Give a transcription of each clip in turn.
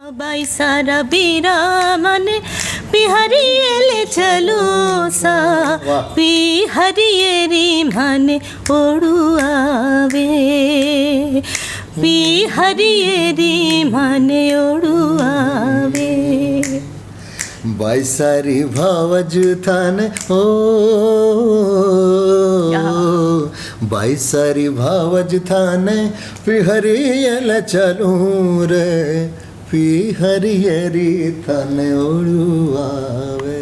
सारा बीरा माने पिहरिये चलो सा पिहरिये माने ओडुआवे पिहरिये माने ओडुआवे बाईसारी भावज थान ओ बाईसारी भावज थान पिहरियल चलू रे पिहरियरी थान ओडुआवे।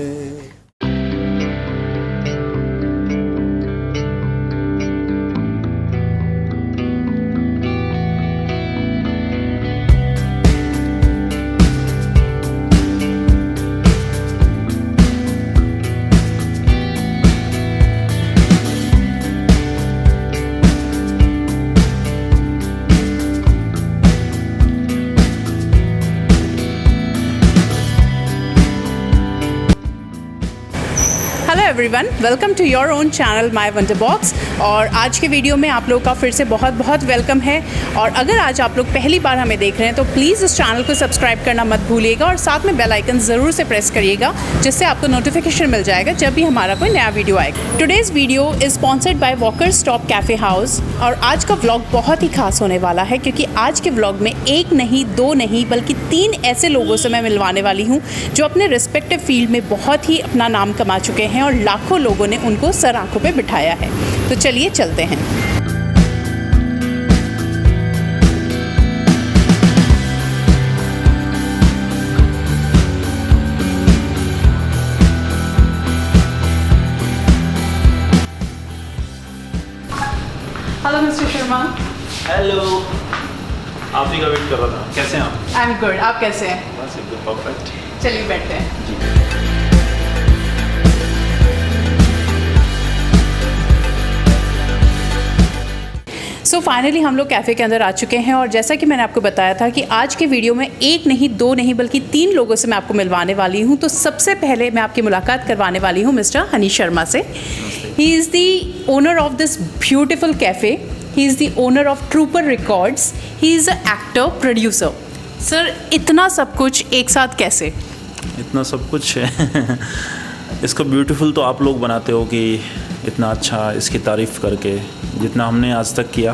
Hello everyone, welcome to your own channel my wonder box. और आज के वीडियो में आप लोग का फिर से बहुत बहुत वेलकम है। और अगर आज आप लोग पहली बार हमें देख रहे हैं तो प्लीज़ इस चैनल को सब्सक्राइब करना मत भूलिएगा और साथ में बेल आइकन ज़रूर से प्रेस करिएगा, जिससे आपको नोटिफिकेशन मिल जाएगा जब भी हमारा कोई नया वीडियो आएगा। Today's video is sponsored by walker stop cafe house. और आज का व्लॉग बहुत ही खास होने वाला है, क्योंकि आज के व्लॉग में एक नहीं, दो नहीं, बल्कि 3 ऐसे लोगों से मैं मिलवाने वाली हूँ जो अपने रिस्पेक्टिव फील्ड में बहुत ही अपना नाम कमा चुके हैं और लाखों लोगों ने उनको सर आंखों पे बिठाया है। तो चलिए चलते हैं। Hello mister Sharma. हेलो, आप ही का वेट कर रहा था। कैसे हैं आप? आई एम गुड, आप कैसे हैं? बस एकदम परफेक्ट। चलिए बैठते हैं। सो फाइनली हम लोग कैफ़े के अंदर आ चुके हैं और जैसा कि मैंने आपको बताया था कि आज के वीडियो में एक नहीं, दो नहीं, बल्कि 3 लोगों से मैं आपको मिलवाने वाली हूं। तो सबसे पहले मैं आपकी मुलाकात करवाने वाली हूं मिस्टर हनी शर्मा से। He is the owner of this beautiful cafe. He is the owner of trooper records. He is a actor, producer. Sir, इतना सब कुछ एक साथ कैसे? इतना सब कुछ है इसको ब्यूटीफुल तो आप लोग बनाते हो कि इतना अच्छा इसकी तारीफ़ करके, जितना हमने आज तक किया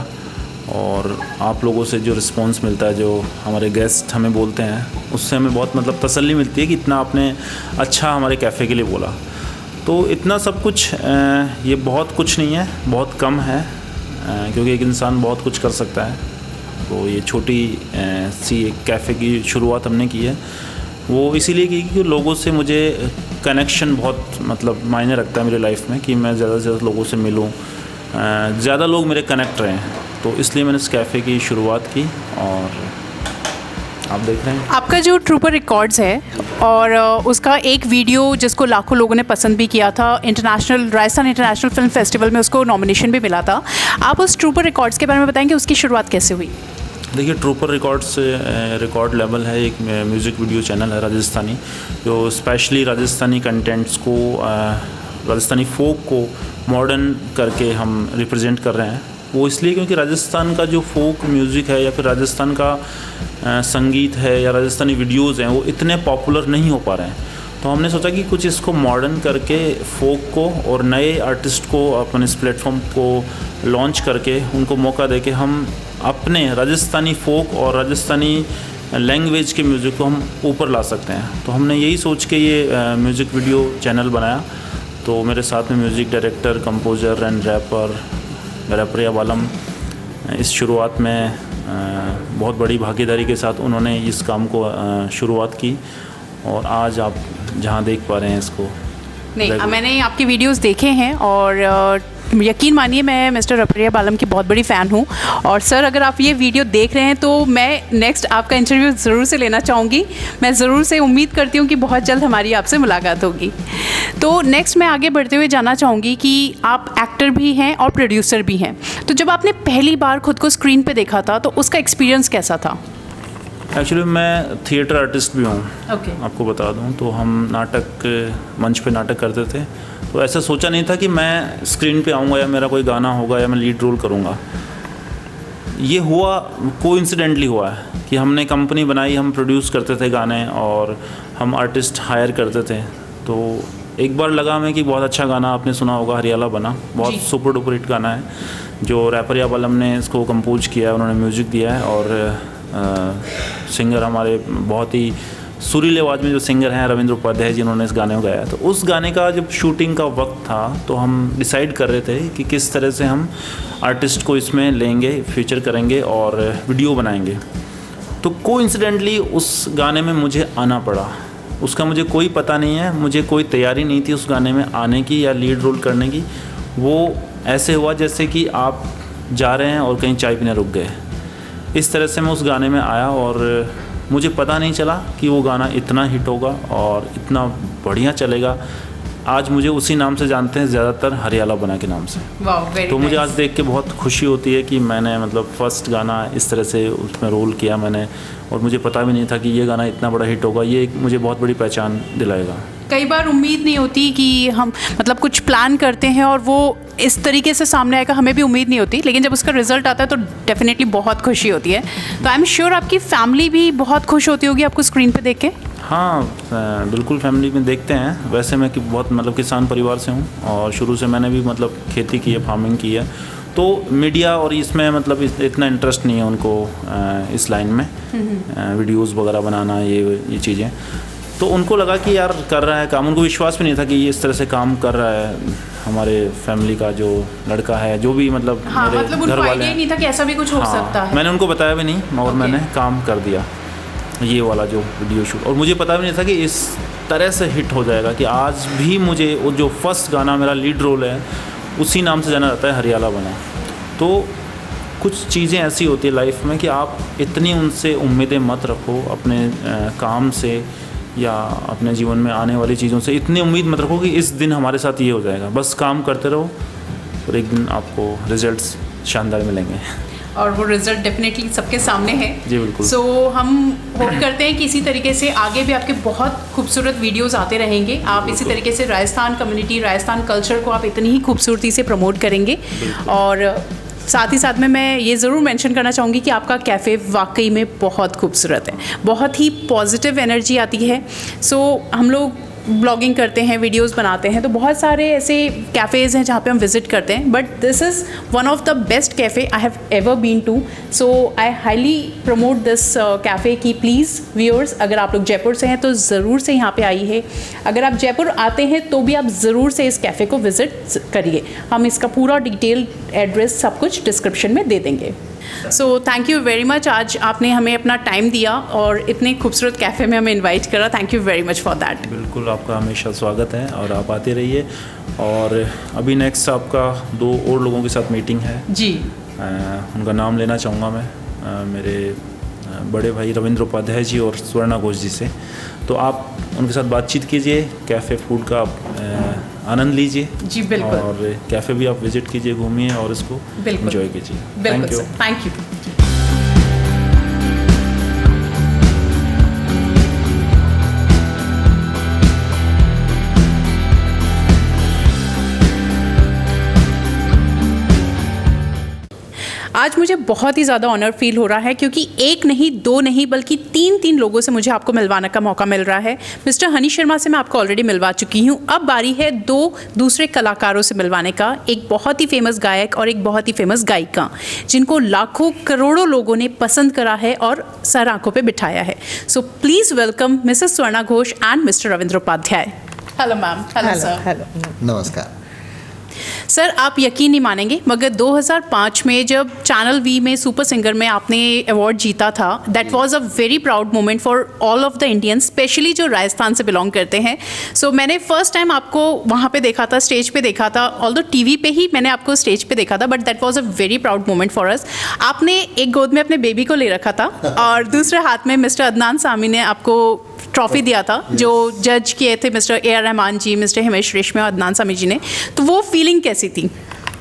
और आप लोगों से जो रिस्पांस मिलता है, जो हमारे गेस्ट हमें बोलते हैं, उससे हमें बहुत मतलब तसल्ली मिलती है कि इतना आपने अच्छा हमारे कैफ़े के लिए बोला। तो इतना सब कुछ ये बहुत कुछ नहीं है, बहुत कम है, क्योंकि एक इंसान बहुत कुछ कर सकता है। तो ये छोटी सी एक कैफ़े की शुरुआत हमने की है, वो इसीलिए की कि लोगों से मुझे कनेक्शन बहुत मतलब मायने रखता है मेरी लाइफ में, कि मैं ज़्यादा से ज़्यादा लोगों से मिलूं, ज़्यादा लोग मेरे कनेक्ट रहें। तो इसलिए मैंने इस कैफ़े की शुरुआत की और आप देख रहे हैं। आपका जो ट्रूपर रिकॉर्ड्स है और उसका एक वीडियो जिसको लाखों लोगों ने पसंद भी किया था, राजस्थान इंटरनेशनल फिल्म फेस्टिवल में उसको नॉमिनेशन भी मिला था। आप उस ट्रूपर रिकॉर्ड्स के बारे में बताएंगे, उसकी शुरुआत कैसे हुई? देखिए, ट्रूपर रिकॉर्ड्स रिकॉर्ड लेवल है, एक म्यूज़िक वीडियो चैनल है राजस्थानी, जो स्पेशली राजस्थानी कंटेंट्स को, राजस्थानी फोक को मॉडर्न करके हम रिप्रेजेंट कर रहे हैं। वो इसलिए क्योंकि राजस्थान का जो फोक म्यूज़िक है या फिर राजस्थान का संगीत है या राजस्थानी वीडियोज़ हैं, वो इतने पॉपुलर नहीं हो पा रहे हैं। तो हमने सोचा कि कुछ इसको मॉडर्न करके फोक को और नए आर्टिस्ट को अपने इस प्लेटफॉर्म को लॉन्च करके उनको मौका दे के हम अपने राजस्थानी फोक और राजस्थानी लैंग्वेज के म्यूज़िक को हम ऊपर ला सकते हैं। तो हमने यही सोच के ये म्यूज़िक वीडियो चैनल बनाया। तो मेरे साथ में music director, composer and rapper Rapperiya Baalam इस शुरुआत में बहुत बड़ी भागीदारी के साथ उन्होंने इस काम को शुरुआत की और आज आप जहाँ देख पा रहे हैं इसको। नहीं, मैंने आपकी वीडियोस देखे हैं और यकीन मानिए मैं मिस्टर रपरिया बालम की बहुत बड़ी फ़ैन हूँ। और सर, अगर आप ये वीडियो देख रहे हैं तो मैं नेक्स्ट आपका इंटरव्यू ज़रूर से लेना चाहूँगी। मैं ज़रूर से उम्मीद करती हूँ कि बहुत जल्द हमारी आपसे मुलाकात होगी। तो नेक्स्ट मैं आगे बढ़ते हुए जानना चाहूँगी कि आप एक्टर भी हैं और प्रोड्यूसर भी हैं। तो जब आपने पहली बार खुद को स्क्रीन पे देखा था तो उसका एक्सपीरियंस कैसा था? एक्चुअली मैं थिएटर आर्टिस्ट भी हूँ। Okay. आपको बता दूँ तो हम नाटक, मंच पे नाटक करते थे। तो ऐसा सोचा नहीं था कि मैं स्क्रीन पे आऊँगा या मेरा कोई गाना होगा या मैं लीड रोल करूँगा। ये हुआ कोइंसिडेंटली हुआ है कि हमने कंपनी बनाई, हम प्रोड्यूस करते थे गाने और हम आर्टिस्ट हायर करते थे। तो एक बार लगा हमें कि बहुत अच्छा गाना आपने सुना होगा, हरियाला बना, बहुत सुपर डुपर हिट गाना है जो रैपर याबलम ने इसको कंपोज किया है, उन्होंने म्यूज़िक दिया है और सिंगर हमारे बहुत ही सुरीले आवाज़ में जो सिंगर हैं रविंद्र उपाध्याय जी, उन्होंने इस गाने को गाया। तो उस गाने का जब शूटिंग का वक्त था तो हम डिसाइड कर रहे थे कि किस तरह से हम आर्टिस्ट को इसमें लेंगे, फीचर करेंगे और वीडियो बनाएंगे। तो कोइंसिडेंटली उस गाने में मुझे आना पड़ा। उसका मुझे कोई पता नहीं है, मुझे कोई तैयारी नहीं थी उस गाने में आने की या लीड रोल करने की। वो ऐसे हुआ जैसे कि आप जा रहे हैं और कहीं चाय पीने रुक गए, इस तरह से मैं उस गाने में आया और मुझे पता नहीं चला कि वो गाना इतना हिट होगा और इतना बढ़िया चलेगा। आज मुझे उसी नाम से जानते हैं ज़्यादातर, हरियाला बना के नाम से। तो मुझे आज देख के बहुत खुशी होती है कि मैंने मतलब फर्स्ट गाना इस तरह से उसमें रोल किया मैंने, और मुझे पता भी नहीं था कि ये गाना इतना बड़ा हिट होगा। ये एक मुझे बहुत बड़ी पहचान दिलाएगा। कई बार उम्मीद नहीं होती कि हम मतलब कुछ प्लान करते हैं और वो इस तरीके से सामने आएगा, हमें भी उम्मीद नहीं होती, लेकिन जब उसका रिजल्ट आता है तो डेफिनेटली बहुत खुशी होती है। तो आई एम श्योर आपकी फैमिली भी बहुत खुश होती होगी आपको स्क्रीन पे देख के। हाँ बिल्कुल, फैमिली में देखते हैं। वैसे मैं कि बहुत मतलब किसान परिवार से हूँ और शुरू से मैंने भी मतलब खेती की है, फार्मिंग की है। तो मीडिया और इसमें मतलब इतना इंटरेस्ट नहीं है उनको इस लाइन में, वीडियोस वगैरह बनाना, ये चीज़ें। तो उनको लगा कि यार कर रहा है काम, उनको विश्वास भी नहीं था कि ये इस तरह से काम कर रहा है हमारे फैमिली का जो लड़का है, जो भी मतलब मेरे मतलब घर वाले नहीं था कि ऐसा भी कुछ हो सकता है। मैंने उनको बताया भी नहीं और मैंने काम कर दिया ये वाला जो वीडियो शूट। और मुझे पता भी नहीं था कि इस तरह से हिट हो जाएगा कि आज भी मुझे वो जो फर्स्ट गाना मेरा लीड रोल है उसी नाम से जाना जाता है, हरियाला बना। तो कुछ चीज़ें ऐसी होती है लाइफ में कि आप इतनी उनसे उम्मीदें मत रखो, अपने काम से या अपने जीवन में आने वाली चीज़ों से इतनी उम्मीद मत रखो कि इस दिन हमारे साथ ये हो जाएगा। बस काम करते रहो और एक दिन आपको रिजल्ट्स शानदार मिलेंगे। और वो रिजल्ट डेफिनेटली सबके सामने है। जी बिल्कुल। सो हम होप करते हैं कि इसी तरीके से आगे भी आपके बहुत खूबसूरत वीडियोस आते रहेंगे। आप इसी तरीके से राजस्थान कम्युनिटी, राजस्थान कल्चर को आप इतनी ही खूबसूरती से प्रमोट करेंगे। और साथ ही साथ में मैं ये ज़रूर मेंशन करना चाहूँगी कि आपका कैफ़े वाकई में बहुत खूबसूरत है, बहुत ही पॉजिटिव एनर्जी आती है। सो हम लोग ब्लॉगिंग करते हैं, वीडियोस बनाते हैं, तो बहुत सारे ऐसे कैफ़ेज़ हैं जहाँ पे हम विज़िट करते हैं, but this is one of the best cafe I have ever been to. So I highly promote this cafe कि प्लीज़ व्यूअर्स, अगर आप लोग जयपुर से हैं तो ज़रूर से यहाँ पे आइए। अगर आप जयपुर आते हैं तो भी आप ज़रूर से इस कैफ़े को विज़िट करिए। हम इसका पूरा डिटेल एड्रेस सब कुछ डिस्क्रिप्शन में दे देंगे। So thank you very much, आज आपने हमें अपना टाइम दिया और इतने खूबसूरत कैफ़े में हमें इनवाइट करा। Thank you very much for that. बिल्कुल, आपका हमेशा स्वागत है और आप आते रहिए। और अभी नेक्स्ट आपका 2 और लोगों के साथ मीटिंग है जी। उनका नाम लेना चाहूँगा मैं, मेरे बड़े भाई रविंद्र उपाध्याय जी और स्वर्णा घोष जी से। तो आप उनके साथ बातचीत कीजिए, कैफ़े फूड का आनंद लीजिए जी। बिल्कुल। और कैफ़े भी आप विजिट कीजिए, घूमिए और इसको एंजॉय कीजिए। बिल्कुल, थैंक यू। आज मुझे बहुत ही ज़्यादा ऑनर फील हो रहा है क्योंकि 1 नहीं 2 नहीं बल्कि 3 लोगों से मुझे आपको मिलवाने का मौका मिल रहा है। मिस्टर हनी शर्मा से मैं आपको ऑलरेडी मिलवा चुकी हूँ, अब बारी है 2 दूसरे कलाकारों से मिलवाने का। एक बहुत ही फेमस गायक और एक बहुत ही फेमस गायिका, जिनको लाखों करोड़ों लोगों ने पसंद करा है और सर आंखों पर बिठाया है। So please welcome Mrs Swarna Ghosh and Mister Ravindra Upadhyay. Hello ma'am. Hello sir. Hello. नमस्कार सर, आप यकीन नहीं मानेंगे मगर 2005 में जब चैनल वी में सुपर सिंगर में आपने अवार्ड जीता था, that was a very proud moment for all of the Indians, specially जो राजस्थान से बिलोंग करते हैं। सो मैंने फर्स्ट टाइम आपको वहाँ पे देखा था, स्टेज पे देखा था, ऑल्दो टीवी पे ही मैंने आपको स्टेज पे देखा था, but that was a very proud moment for us. आपने एक गोद में अपने बेबी को ले रखा था और दूसरे हाथ में मिस्टर अदनान सामी ने आपको ट्रॉफी दिया था, जो जज किए थे मिस्टर A.R. रहमान जी, मिस्टर हिमेश रेशमिया और अदनान सामी जी ने। तो वो फीलिंग कैसी थी?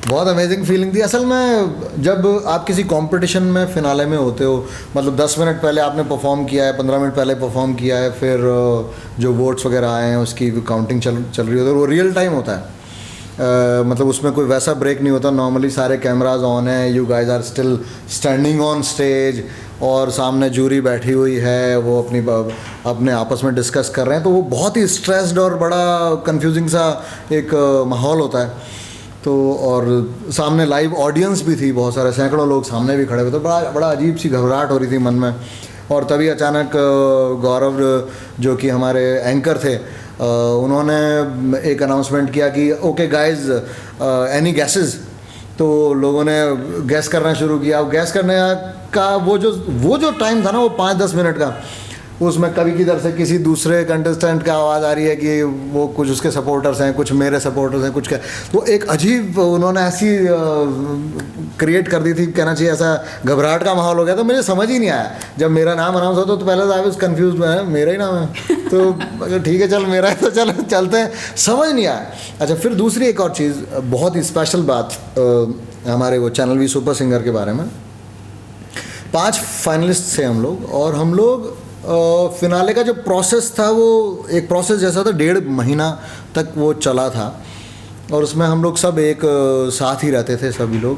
बहुत अमेजिंग फीलिंग थी। असल में जब आप किसी कंपटीशन में फिनाले में होते हो, मतलब 10 मिनट पहले आपने परफॉर्म किया है, 15 मिनट पहले परफॉर्म किया है, फिर जो वोट्स वगैरह आए हैं उसकी काउंटिंग चल रही होती है, वो रियल टाइम होता है। मतलब उसमें कोई वैसा ब्रेक नहीं होता, नॉर्मली सारे कैमराज ऑन है, you guys are still standing on stage और सामने जूरी बैठी हुई है, वो अपने आपस में डिस्कस कर रहे हैं, तो वो बहुत ही स्ट्रेस्ड और बड़ा कंफ्यूजिंग सा एक माहौल होता है। तो और सामने लाइव ऑडियंस भी थी, बहुत सारे सैकड़ों लोग सामने भी खड़े हुए, तो बड़ा अजीब सी घबराहट हो रही थी मन में। और तभी अचानक गौरव जो कि हमारे एंकर थे, उन्होंने एक अनाउंसमेंट किया कि ओके गाइज एनी गैसेस। तो लोगों ने गैस करना शुरू किया। अब गैस करने का वो जो टाइम था ना, वो 5-10 मिनट का, उसमें कभी किधर से किसी दूसरे कंटेस्टेंट का आवाज़ आ रही है कि वो कुछ उसके सपोर्टर्स हैं, कुछ मेरे सपोर्टर्स हैं, कुछ क्या, तो एक अजीब उन्होंने ऐसी क्रिएट कर दी थी, कहना चाहिए ऐसा घबराहट का माहौल हो गया। तो मुझे समझ ही नहीं आया, जब मेरा नाम अनाउंस होता तो पहले तो आई वाज कंफ्यूज, में मेरा ही नाम है तो अगर ठीक है चल मेरा है तो चलते हैं, समझ नहीं आया। अच्छा, फिर दूसरी एक और चीज़, बहुत ही स्पेशल बात हमारे वो चैनल वी सुपर सिंगर के बारे में। 5 फाइनलिस्ट थे हम लोग, और हम लोग फिनाले का जो प्रोसेस था वो एक प्रोसेस जैसा था, 1.5 महीना तक वो चला था। और उसमें हम लोग सब एक साथ ही रहते थे, सभी लोग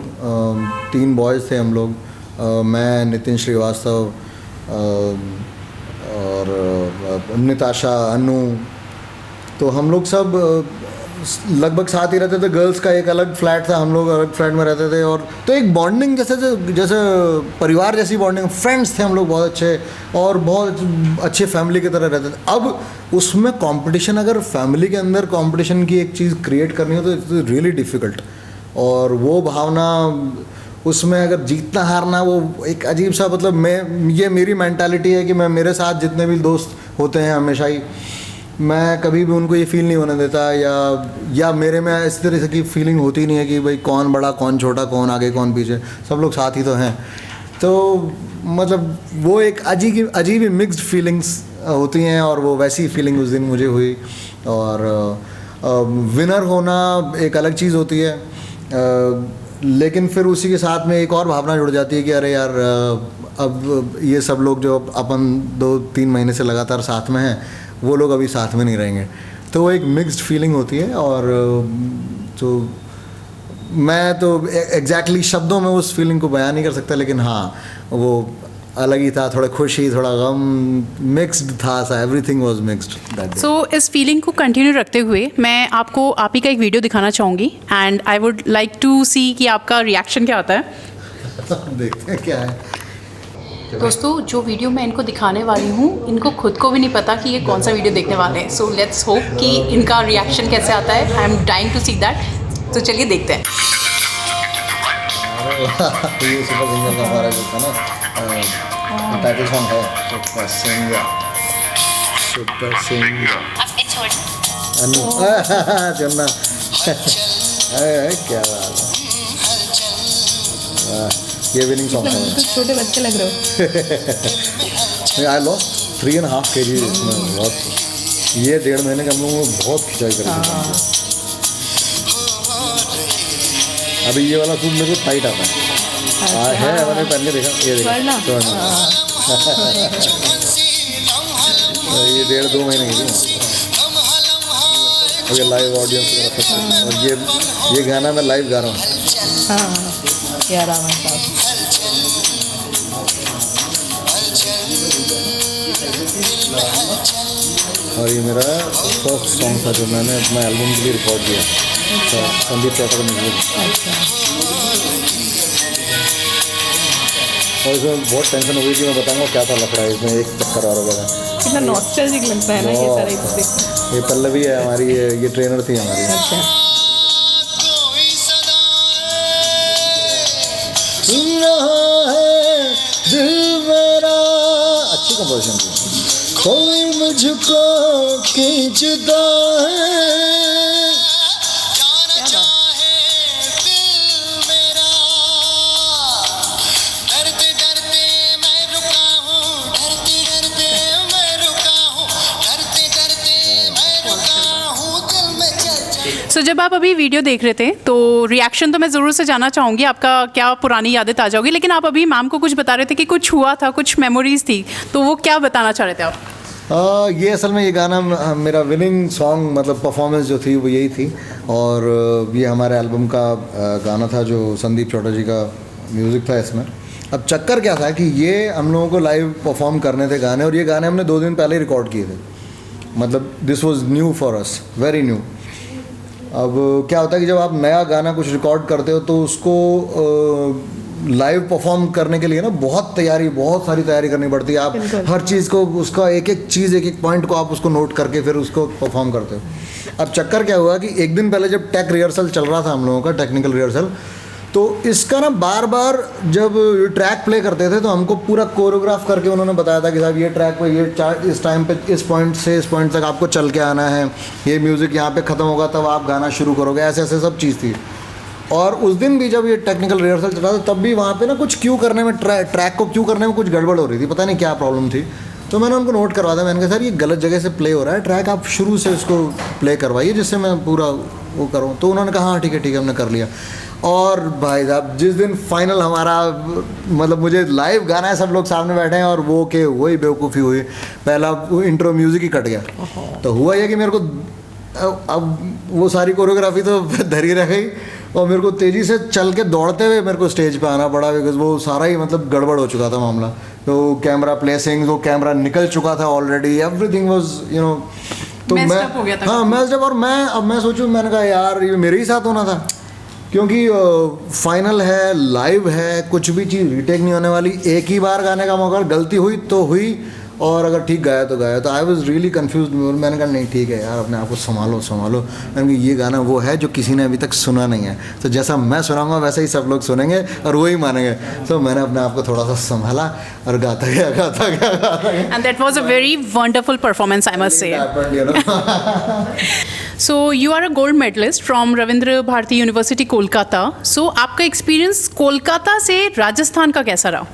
3 बॉयज़ थे हम लोग, मैं, नितिन श्रीवास्तव और निताशा, अनु, तो हम लोग सब लगभग साथ ही रहते थे। गर्ल्स का एक अलग फ्लैट था, हम लोग अलग फ्लैट में रहते थे। और तो एक बॉन्डिंग जैसे परिवार जैसी बॉन्डिंग, फ्रेंड्स थे हम लोग बहुत अच्छे, और बहुत अच्छे फैमिली की तरह रहते थे। अब उसमें कंपटीशन, अगर फैमिली के अंदर कंपटीशन की एक चीज़ क्रिएट करनी हो तो इट्स रियली डिफ़िकल्ट। और वो भावना, उसमें अगर जीतना हारना, वो एक अजीब सा, मतलब ये मेरी मेंटालिटी है कि मैं, मेरे साथ जितने भी दोस्त होते हैं हमेशा ही, मैं कभी भी उनको ये फील नहीं होने देता, या मेरे में इस तरह की फीलिंग होती नहीं है कि भाई कौन बड़ा कौन छोटा, कौन आगे कौन पीछे, सब लोग साथ ही तो हैं। तो मतलब वो एक अजीब ही मिक्स्ड फीलिंग्स होती हैं, और वो वैसी फीलिंग उस दिन मुझे हुई। और विनर होना एक अलग चीज़ होती है, लेकिन फिर उसी के साथ में एक और भावना जुड़ जाती है कि अरे यार, अब ये सब लोग जो अपन 2-3 महीने से लगातार साथ में हैं, वो लोग अभी साथ में नहीं रहेंगे। तो वो एक मिक्स्ड फीलिंग होती है। और तो मैं तो एग्जैक्टली शब्दों में उस फीलिंग को बयान नहीं कर सकता, लेकिन हाँ, वो अलग ही था, थोड़ा खुशी, थोड़ा गम, मिक्स्ड था सा, एवरीथिंग वाज मिक्स्ड। सो इस फीलिंग को कंटिन्यू रखते हुए मैं आपको आप ही का एक वीडियो दिखाना चाहूँगी, and I would like to see कि आपका रिएक्शन क्या होता है। देखते हैं क्या है। दोस्तों, जो वीडियो मैं इनको दिखाने वाली हूँ, इनको खुद को भी नहीं पता कि ये कौन सा वीडियो देखने वाले हैं। सो लेट्स होप कि इनका रिएक्शन कैसे आता है। I am dying to see that. तो चलिए देखते हैं। ये सुपर सिंगर का हमारा जो था ना, टाइटल सॉन्ग है सुपर सिंगर, सुपर सिंगर। अनु चन्ना, क्या बात है, ये विनिंग सॉन्ग है। तो छोटे बच्चे लग रहे हो। आई लॉस्ट 3.5 kg इसमें। बहुत, ये 1.5 महीने के हम लोगों को बहुत खिंचाई करी थी। अभी ये वाला सूट मेरे को टाइट आता है, मैंने पहन के देखा, ये देखा, ये 1.5-2 महीने की थी। और ये लाइव ऑडियंस, और ये गाना मैं लाइव गा रहा हूँ। और ये मेरा फर्स्ट सॉन्ग था जो मैंने अपना एल्बम के लिए रिकॉर्ड किया, संदीप चौटा का म्यूजिक। और इसमें बहुत टेंशन हो गई कि मैं बताऊंगा क्या था लफड़ा, इसमें एक चक्कर और होगा। कितना नॉस्टैल्जिक लगता है ना ये सारा। ये पल्लवी है हमारी, ये ट्रेनर थी हमारी। अच्छा, अच्छी कंपोजिशन थी। कोई मुझको खींचता है, क्या सो जब आप अभी वीडियो देख रहे थे तो रिएक्शन तो मैं ज़रूर से जानना चाहूँगी, आपका क्या पुरानी यादें ताज़ा होगी, लेकिन आप अभी मैम को कुछ बता रहे थे कि कुछ हुआ था, कुछ मेमोरीज थी, तो वो क्या बताना चाह रहे थे आप? ये असल में ये गाना मेरा विनिंग सॉन्ग मतलब परफॉर्मेंस जो थी वो यही थी, और ये हमारे एल्बम का गाना था जो संदीप चौटा जी का म्यूज़िक था इसमें। अब चक्कर क्या था कि ये हम लोगों को लाइव परफॉर्म करने थे गाने, और ये गाने हमने 2 दिन पहले ही रिकॉर्ड किए थे, मतलब this was new for us, very new. अब क्या होता है कि जब आप नया गाना कुछ रिकॉर्ड करते हो तो उसको लाइव परफॉर्म करने के लिए ना बहुत सारी तैयारी करनी पड़ती है। आप हर चीज़ को, उसका एक एक पॉइंट को आप उसको नोट करके फिर उसको परफॉर्म करते हो। अब चक्कर क्या हुआ कि एक दिन पहले जब टेक रिहर्सल चल रहा था हम लोगों का, टेक्निकल रिहर्सल, तो इसका ना बार बार जब ट्रैक प्ले करते थे तो हमको पूरा कोरियोग्राफ करके उन्होंने बताया था कि साहब ये ट्रैक पे ये इस टाइम पे इस पॉइंट से इस पॉइंट तक आपको चल के आना है, ये म्यूज़िक यहाँ पे ख़त्म होगा तब आप गाना शुरू करोगे, ऐसे ऐसे सब चीज़ थी। और उस दिन भी जब ये टेक्निकल रिहर्सल चल रहा था तब भी वहाँ पे ना कुछ क्यू करने में, ट्रैक को क्यू करने में कुछ गड़बड़ हो रही थी, पता नहीं क्या प्रॉब्लम थी। तो मैंने उनको नोट करवा दिया, मैंने कहा सर ये गलत जगह से प्ले हो रहा है ट्रैक, आप शुरू से इसको प्ले करवाइए जिससे मैं पूरा वो करूँ। तो उन्होंने कहा हाँ ठीक है हमने कर लिया। और भाई साहब जिस दिन फाइनल हमारा मतलब मुझे लाइव गाना है, सब लोग सामने बैठे हैं और वो के वही बेवकूफ़ी हुई, पहला इंट्रो म्यूज़िक ही कट गया। तो हुआ ये कि मेरे को अब वो सारी कोरियोग्राफी तो धरी रह गई और मेरे को तेज़ी से चल के दौड़ते हुए मेरे को स्टेज पे आना पड़ा, बिकॉज वो सारा ही मतलब गड़बड़ हो चुका था मामला। तो कैमरा प्लेसिंग, वो कैमरा निकल चुका था already, everything was you know, तो मैं मैस्ड अप। और मैं सोचूं, मैंने कहा यार ये मेरे ही साथ होना था, क्योंकि फाइनल है, लाइव है, कुछ भी चीज़ रीटेक नहीं होने वाली, एक ही बार गाने का मौका, गलती हुई तो हुई और अगर ठीक गाया तो गाया। तो आई वॉज रियली कन्फ्यूज। मैंने कहा नहीं ठीक है यार, अपने आप को संभालो। मैंने कहा ये गाना वो है जो किसी ने अभी तक सुना नहीं है, तो जैसा मैं सुनाऊंगा वैसे ही सब लोग सुनेंगे और वही मानेंगे। तो मैंने अपने आप को थोड़ा सा संभाला और गाता गया। And that was a very wonderful performance, I must say. So you are a gold medalist from Rabindra Bharati university Kolkata. So आपका एक्सपीरियंस कोलकाता से राजस्थान का कैसा रहा?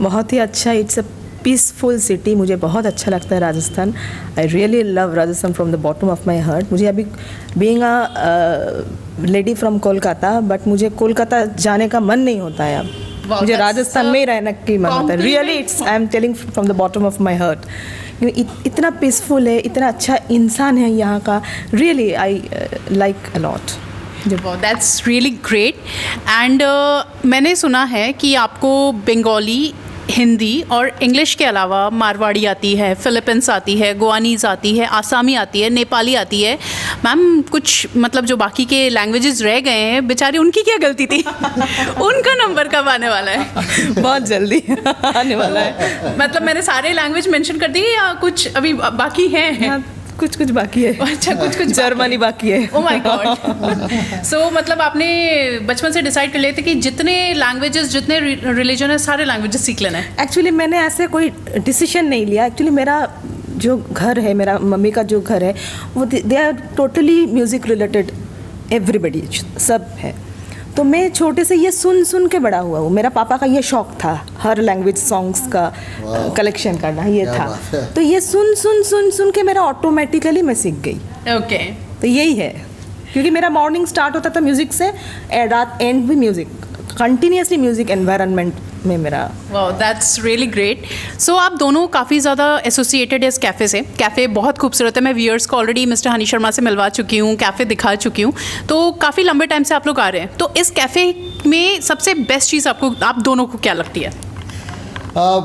बहुत ही अच्छा, इट्स अ पीसफुल सिटी, मुझे बहुत अच्छा लगता है Rajasthan. I really love Rajasthan from the bottom of my heart. मुझे अभी being a lady from Kolkata, but मुझे कोलकाता जाने का मन नहीं होता है अब। मुझे राजस्थान में ही रहने की मन होता है। Really it's, I am telling from the bottom of my heart. इतना पीसफुल है, इतना अच्छा इंसान है यहाँ का, really I like a lot. That's really great. And मैंने सुना है कि आपको बंगाली, हिंदी और इंग्लिश के अलावा मारवाड़ी आती है, फिलिपींस आती है, गोवानीज़ आती है, आसामी आती है, नेपाली आती है। मैम कुछ मतलब जो बाकी के लैंग्वेजेस रह गए हैं बेचारे, उनकी क्या गलती थी? उनका नंबर कब आने वाला है? बहुत जल्दी आने वाला है। मतलब मैंने सारे लैंग्वेज मेंशन कर दिए या कुछ अभी बाकी हैं? कुछ बाकी है। अच्छा, कुछ जर्मनी बाकी है। Oh my God. सो मतलब आपने बचपन से डिसाइड कर लिए थे कि जितने लैंग्वेजेस, जितने रिलीजन है, सारे लैंग्वेजेस सीख लेना है? एक्चुअली मैंने ऐसे कोई डिसीजन नहीं लिया। एक्चुअली मेरा जो घर है, मेरा मम्मी का जो घर है, वो they are totally music related, everybody, सब है। तो मैं छोटे से ये सुन के बड़ा हुआ हूँ। मेरा पापा का ये शौक था, हर लैंग्वेज सॉन्ग्स का कलेक्शन करना, ये था। तो ये सुन के मेरा ऑटोमेटिकली मैं सीख गई। ओके। तो यही है, क्योंकि मेरा मॉर्निंग स्टार्ट होता था म्यूज़िक से, रात एंड भी म्यूज़िक, कंटिन्यूसली म्यूज़िक एनवायरनमेंट में मेरा। Wow, that's really great. So आप दोनों काफ़ी ज़्यादा एसोसिएटेड है इस कैफ़े से। कैफ़े बहुत खूबसूरत है। मैं व्यूअर्स को ऑलरेडी मिस्टर हनी शर्मा से मिलवा चुकी हूँ, कैफ़े दिखा चुकी हूँ। तो काफ़ी लंबे टाइम से आप लोग आ रहे हैं, तो इस कैफ़े में सबसे बेस्ट चीज़ आपको, आप दोनों को क्या लगती है?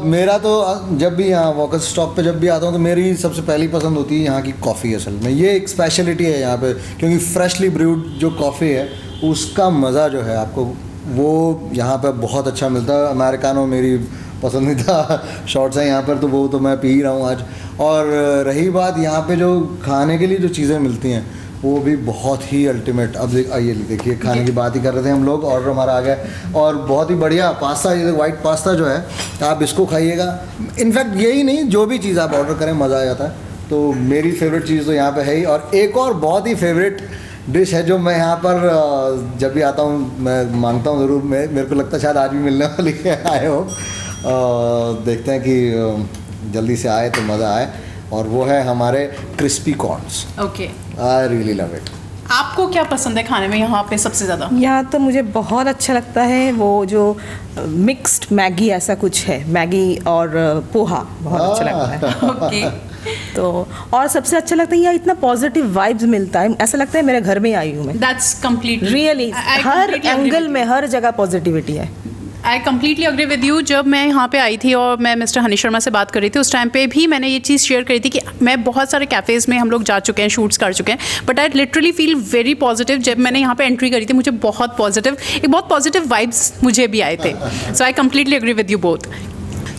मेरा तो जब भी यहाँ वॉकर स्टॉप पे जब भी आता हूँ तो मेरी सबसे पहली पसंद होती है यहाँ की कॉफ़ी। असल में ये एक स्पेशलिटी है यहाँ पे, क्योंकि फ्रेशली ब्रूड जो कॉफ़ी है उसका मज़ा जो है आपको वो यहाँ पे बहुत अच्छा मिलता है। अमेरिकानो मेरी पसंदीदा शॉट्स हैं यहाँ पर, तो वो तो मैं पी ही रहा हूँ आज। और रही बात यहाँ पे जो खाने के लिए जो चीज़ें मिलती हैं वो भी बहुत ही अल्टीमेट। अब आइए देखिए, खाने की बात ही कर रहे थे हम लोग, ऑर्डर हमारा आ गया और बहुत ही बढ़िया पास्ता, ये वाइट पास्ता जो है आप इसको खाइएगा। इनफैक्ट यही नहीं, जो भी चीज़ आप ऑर्डर करें मज़ा आ जाता है। तो मेरी फेवरेट चीज़ तो यहाँ पे है ही। और एक और बहुत ही फेवरेट डिश है जो मैं यहाँ पर जब भी आता हूँ मैं मांगता हूँ ज़रूर, मेरे को लगता है शायद आज भी मिलने वाली है। आए हो, देखते हैं कि जल्दी से आए तो मज़ा आए। और वो है हमारे crispy corns. Okay, I really love it. आपको क्या पसंद है खाने में यहाँ पे सबसे ज़्यादा? यहाँ तो मुझे बहुत अच्छा लगता है वो जो मिक्स्ड मैगी ऐसा कुछ है, मैगी और पोहा बहुत अच्छा लगता है। ओके, तो और सबसे अच्छा लगता है यहाँ इतना पॉजिटिव वाइब्स मिलता है, ऐसा लगता है मेरे घर में ही आई हूँ मैं। That's complete really her angle में हर जगह पॉजिटिविटी है। आई कम्प्लीटली अग्री विद यू। जब मैं यहाँ पे आई थी और मैं मिस्टर हनी शर्मा से बात कर रही थी, उस टाइम पे भी मैंने ये चीज़ शेयर करी थी कि मैं बहुत सारे कैफ़ेज़ में हम लोग जा चुके हैं, शूट्स कर चुके हैं, but I literally feel very positive. जब मैंने यहाँ पे एंट्री करी थी मुझे बहुत पॉजिटिव वाइब्स मुझे भी आए थे। So I completely agree with you both.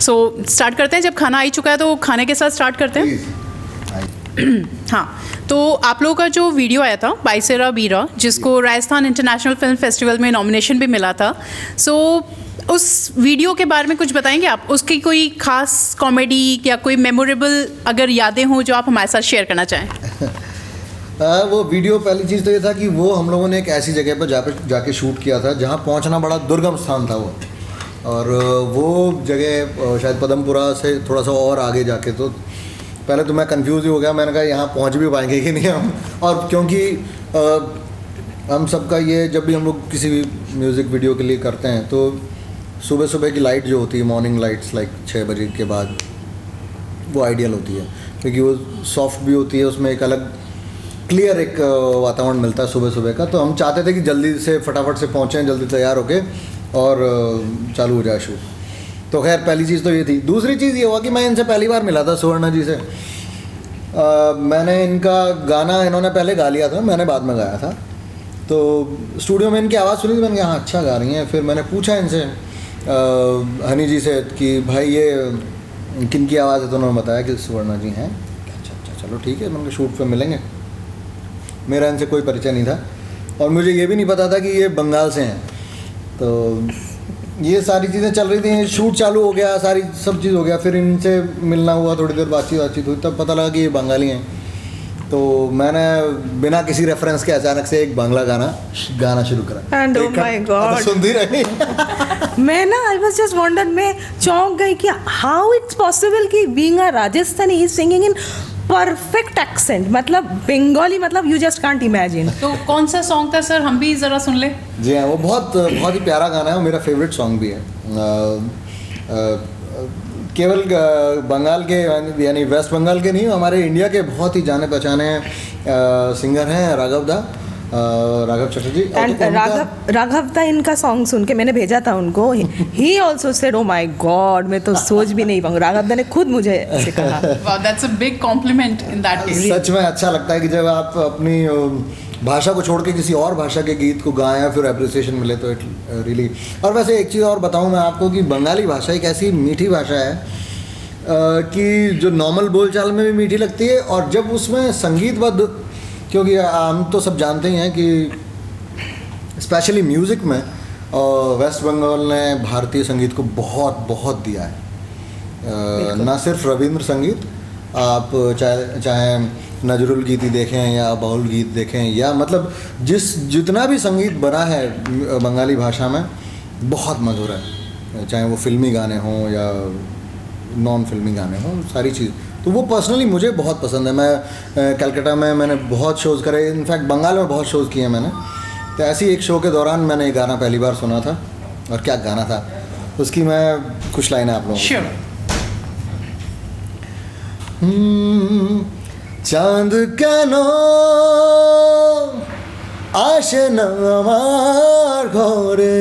So start करते हैं, जब खाना आ ही चुका है तो खाने के साथ स्टार्ट करते हैं। हाँ, तो आप लोगों का जो वीडियो आया था बाइसेरा बीरा, जिसको राजस्थान इंटरनेशनल फिल्म फेस्टिवल में नॉमिनेशन भी मिला था, सो उस वीडियो के बारे में कुछ बताएंगे आप? उसकी कोई खास कॉमेडी या कोई मेमोरेबल अगर यादें हों जो आप हमारे साथ शेयर करना चाहें? वो वीडियो, पहली चीज़ तो ये था कि वो हम लोगों ने एक ऐसी जगह पर जाके शूट किया था जहाँ पहुँचना बड़ा दुर्गम स्थान था वो, और वो जगह शायद पदमपुरा से थोड़ा सा और आगे जाके, तो पहले तो मैं कंफ्यूज ही हो गया, मैंने कहा यहाँ पहुँच भी पाएंगे कि नहीं हम। और क्योंकि हम सबका ये, जब भी हम लोग किसी भी म्यूज़िक वीडियो के लिए करते हैं तो सुबह सुबह की लाइट जो होती है, मॉर्निंग लाइट्स लाइक 6 बजे के बाद, वो आइडियल होती है क्योंकि वो सॉफ्ट भी होती है, उसमें एक अलग क्लियर एक वातावरण मिलता है सुबह सुबह का। तो हम चाहते थे कि जल्दी से फटाफट से पहुँचें, जल्दी तैयार होके और चालू हो जाए शूट। तो खैर पहली चीज़ तो ये थी। दूसरी चीज़ ये हुआ कि मैं इनसे पहली बार मिला था, सुवर्णा जी से। मैंने इनका गाना, इन्होंने पहले गा लिया था, मैंने बाद में गाया था। तो स्टूडियो में इनकी आवाज़ सुनी थी, मैंने कहा हाँ अच्छा गा रही हैं। फिर मैंने पूछा इनसे हनी जी से कि भाई ये किन की आवाज़ है, तो उन्होंने बताया कि सुवर्णा जी हैं। अच्छा चलो ठीक है, मैंने शूट पे मिलेंगे। मेरा इनसे कोई परिचय नहीं था और मुझे ये भी नहीं पता था कि ये बंगाल से हैं। तो ये सारी चीज़ें चल रही थी, शूट चालू हो गया, सारी सब चीज़ हो गया। फिर इनसे मिलना हुआ, थोड़ी देर बातचीत हुई, तब पता लगा कि ये बंगाली हैं। तो मैंने बिना किसी रेफरेंस के अचानक से एक बांग्ला गाना शुरू करा। एंड ओह माय गॉड, सुनती रही। मैं ना आई वाज जस्ट वंडर्ड, मैं चौंक गई कि हाउ इट्स पॉसिबल कि being a Rajasthani he is singing in perfect accent, मतलब बंगाली, मतलब यू जस्ट कांट इमेजिन। तो कौन सा सॉन्ग था सर, हम भी ज़रा सुन ले? जी हाँ, वो बहुत ही प्यारा गाना है, वो मेरा फेवरेट सॉन्ग भी है। केवल बंगाल के यानी वेस्ट बंगाल के नहीं, हमारे इंडिया के बहुत ही जाने पहचाने सिंगर हैं राघव चटर्जी। राघव दा इनका सॉन्ग सुन के मैंने भेजा था उनको, he also said oh my God, मैं तो सोच भी नहीं पाऊंगा। राघव दा ने खुद मुझे ऐसे कहा। Wow, that's a big compliment in that case. सच में अच्छा लगता है कि जब आप अपनी भाषा को छोड़ के किसी और भाषा के गीत को गाएं या फिर अप्रिसिएशन मिले, तो इट रियली। और वैसे एक चीज़ और बताऊं मैं आपको कि बंगाली भाषा एक ऐसी मीठी भाषा है कि जो नॉर्मल बोलचाल में भी मीठी लगती है, और जब उसमें संगीतबद्ध, क्योंकि हम तो सब जानते ही हैं कि स्पेशली म्यूज़िक में वेस्ट बंगाल ने भारतीय संगीत को बहुत दिया है। ना सिर्फ रविंद्र संगीत, आप चाहे नजरुल गीत ही देखें या बाउल गीत देखें, या मतलब जितना भी संगीत बना है बंगाली भाषा में बहुत मधुर है, चाहे वो फिल्मी गाने हों या नॉन फिल्मी गाने हों, सारी चीज़। तो वो पर्सनली मुझे बहुत पसंद है। मैं कलकत्ता में मैंने बहुत शोज़ करे, इनफैक्ट बंगाल में बहुत शोज़ किए मैंने। तो ऐसी एक शो के दौरान मैंने ये गाना पहली बार सुना था, और क्या गाना था, उसकी मैं कुछ लाइनें आप लोगों को। Sure. चांद केनो आशे ना आमार घरे,